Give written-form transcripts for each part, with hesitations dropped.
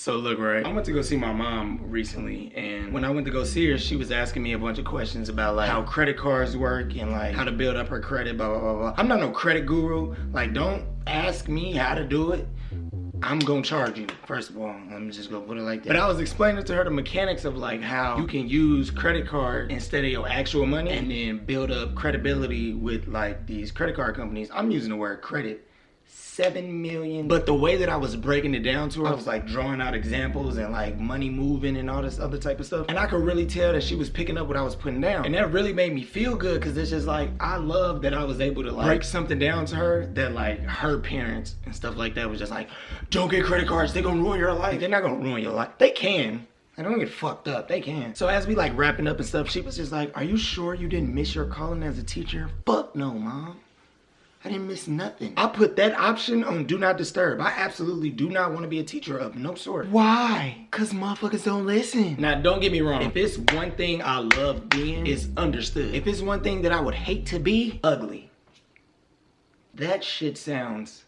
So look, right, I went to go see my mom recently, and when I went to go see her, she was asking me a bunch of questions about like how credit cards work and like how to build up her credit, blah, blah, blah, blah. I'm not no credit guru. Like, don't ask me how to do it. I'm gonna charge you, first of all. Let me just go put it like that. But I was explaining to her the mechanics of like how you can use credit card instead of your actual money and then build up credibility with like these credit card companies. I'm using the word credit. 7 million. But the way that I was breaking it down to her, I was like drawing out examples and like money moving and all this other type of stuff. And I could really tell that she was picking up what I was putting down. And that really made me feel good, because it's just like, I love that I was able to like break something down to her that like her parents and stuff like that was just like, don't get credit cards, they're gonna ruin your life. They're not gonna ruin your life. They can. I don't get fucked up, they can. So as we like wrapping up and stuff, she was just like, are you sure you didn't miss your calling as a teacher? Fuck no, Mom. I didn't miss nothing. I put that option on do not disturb. I absolutely do not want to be a teacher of no sort. Why? Cause motherfuckers don't listen. Now don't get me wrong. If it's one thing I love being, it's understood. If it's one thing that I would hate to be, ugly. That shit sounds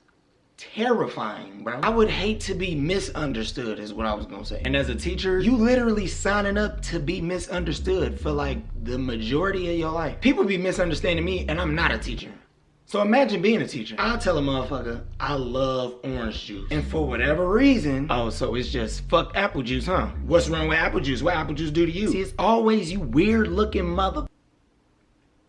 terrifying, bro. I would hate to be misunderstood is what I was gonna say. And as a teacher, you literally signing up to be misunderstood for like the majority of your life. People be misunderstanding me and I'm not a teacher. So imagine being a teacher. I'll tell a motherfucker, I love orange juice. And for whatever reason, oh, so it's just fuck apple juice, huh? What's wrong with apple juice? What apple juice do to you? See, it's always you weird looking mother.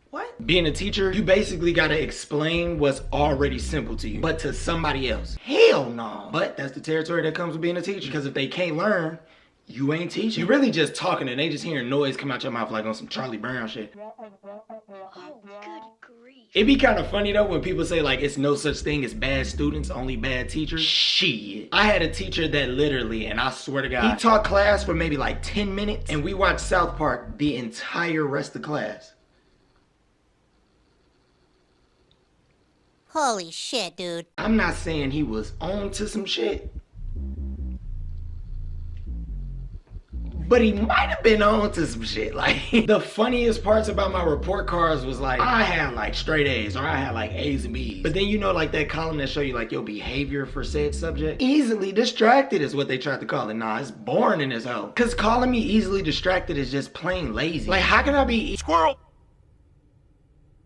What? Being a teacher, you basically gotta explain what's already simple to you, but to somebody else. Hell no. But that's the territory that comes with being a teacher. Because if they can't learn, you ain't teaching. You really just talking and they just hearing noise come out your mouth like on some Charlie Brown shit. Oh, good grief. It'd be kind of funny though when people say like it's no such thing as bad students, only bad teachers. Shit. I had a teacher that literally, and I swear to God, he taught class for maybe like 10 minutes and we watched South Park the entire rest of class. Holy shit, dude. I'm not saying he was on to some shit, but he might have been on to some shit. Like, the funniest parts about my report cards was like, I had like straight A's or I had like A's and B's. But then you know like that column that show you like your behavior for said subject? Easily distracted is what they tried to call it. Nah, it's boring in this hell. Cause calling me easily distracted is just plain lazy. Like, how can I be squirrel?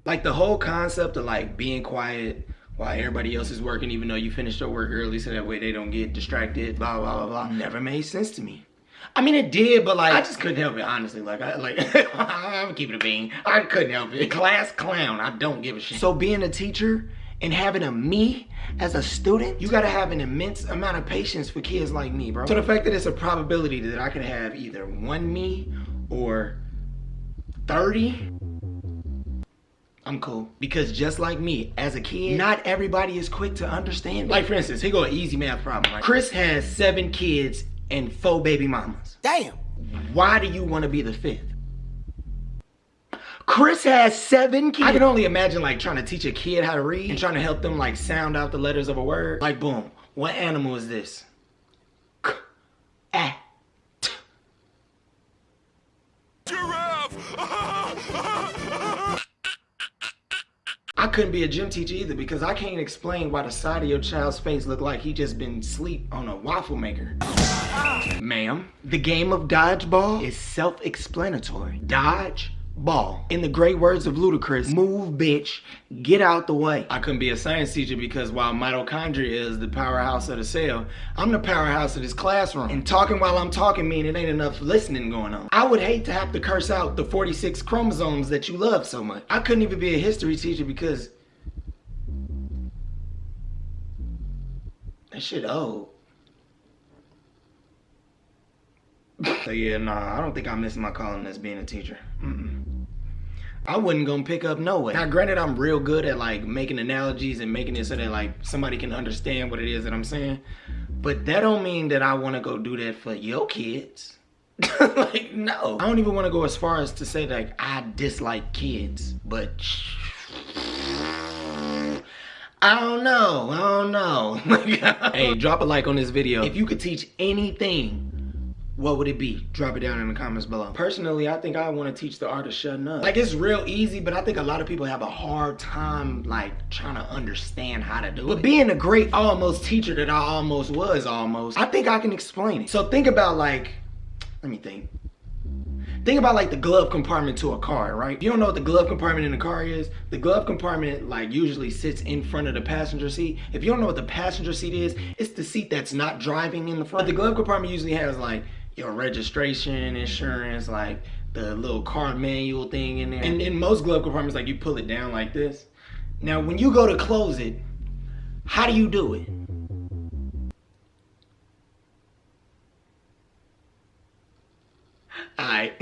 Like the whole concept of like being quiet while everybody else is working even though you finished your work early so that way they don't get distracted, blah, blah, blah, blah. Never made sense to me. I mean, it did, but like, I just couldn't help it, honestly. Like, I'm keeping it a bean. I couldn't help it. Class clown, I don't give a shit. So being a teacher and having a me as a student, you gotta have an immense amount of patience for kids like me, bro. So the fact that it's a probability that I could have either one me or 30, I'm cool. Because just like me, as a kid, not everybody is quick to understand. Like for instance, here go an easy math problem, right? Chris has 7 kids and 4 baby mamas. Damn. Why do you want to be the 5th? Chris has 7 kids. I can only imagine like trying to teach a kid how to read and trying to help them like sound out the letters of a word. Like boom, what animal is this? K, A, T. Giraffe. I couldn't be a gym teacher either because I can't explain why the side of your child's face look like he just been asleep on a waffle maker. Ma'am, the game of dodgeball is self-explanatory. Dodge, ball. In the great words of Ludacris, move bitch, get out the way. I couldn't be a science teacher because while mitochondria is the powerhouse of the cell, I'm the powerhouse of this classroom. And talking while I'm talking mean it ain't enough listening going on. I would hate to have to curse out the 46 chromosomes that you love so much. I couldn't even be a history teacher because that shit old. So yeah, nah, I don't think I'm missing my calling as being a teacher. I wasn't gonna pick up no way. Now granted, I'm real good at like making analogies and making it so that like somebody can understand what it is that I'm saying. But that don't mean that I wanna go do that for your kids. Like, no. I don't even wanna go as far as to say like I dislike kids, but I don't know. Hey, drop a like on this video. If you could teach anything, what would it be? Drop it down in the comments below. Personally, I think I want to teach the art of shutting up. Like, it's real easy, but I think a lot of people have a hard time, like, trying to understand how to do it. But being a great almost teacher that I almost was I think I can explain it. So think about, like, let me think. Think about like the glove compartment to a car, right? If you don't know what the glove compartment in the car is, the glove compartment like usually sits in front of the passenger seat. If you don't know what the passenger seat is, it's the seat that's not driving in the front. But the glove compartment usually has like your registration, insurance, like the little car manual thing in there. And in most glove compartments, like you pull it down like this. Now, when you go to close it, how do you do it? All right.